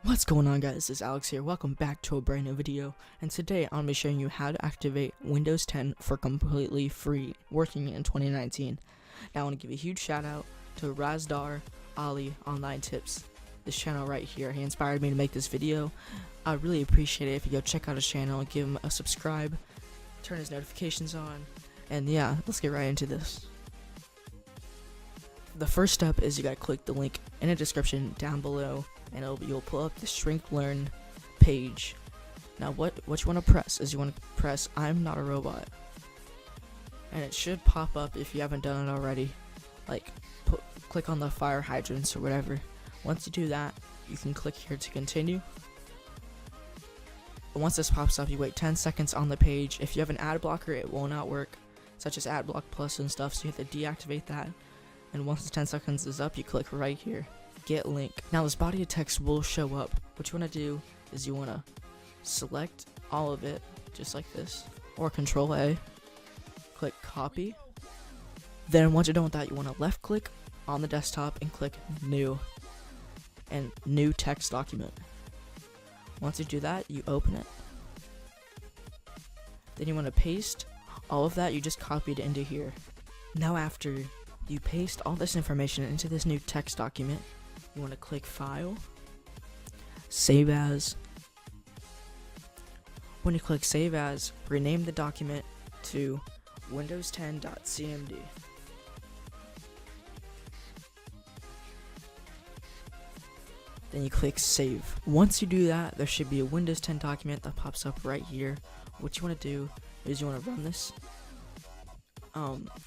What's going on, guys? This is Alex here. Welcome back to a brand new video, and today I'm going to be showing you how to activate Windows 10 for completely free working in 2019. Now I want to give a huge shout out to Razdar Ali Online Tips, this channel right here. He inspired me to make this video. I really appreciate it if you go check out his channel, give him a subscribe, turn his notifications on, and yeah, let's get right into this. The first step is you gotta click the link in the description down below, and you'll pull up the Strength Learn page. Now what you want to press is you want to press I'm not a robot, and it should pop up if you haven't done it already. Like click on the fire hydrants or whatever. Once you do that, you can click here to continue. Once this pops up, you wait 10 seconds on the page. If you have an ad blocker, it will not work, such as AdBlock Plus and stuff, so you have to deactivate that. And once the 10 seconds is up, you click right here, get link. Now this body of text will show up. What you want to do is you want to select all of it just like this, or Control A, click copy. Then once you're done with that, you want to left click on the desktop and click new, and new text document. Once you do that, you open it. Then you want to paste all of that you just copied into here. Now after you paste all this information into this new text document, you want to click File, Save As. When you click Save As, rename the document to windows10.cmd. Then you click Save. Once you do that, there should be a Windows 10 document that pops up right here. What you want to do is you want to run this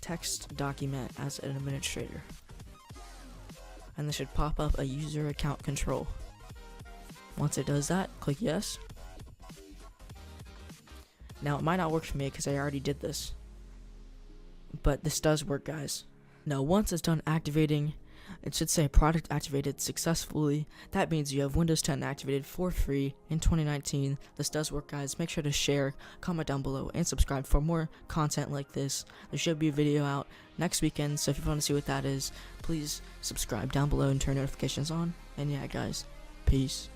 text document as an administrator, and this should pop up a user account control. Once it does that, click yes. Now it might not work for me because I already did this, but this does work, guys. Now once it's done activating, it should say product activated successfully. That means you have Windows 10 activated for free in 2019. This does work, guys. Make sure to share, comment down below, and subscribe for more content like this. There should be a video out next weekend, so if you want to see what that is, please subscribe down below and turn notifications on. And yeah, guys, peace.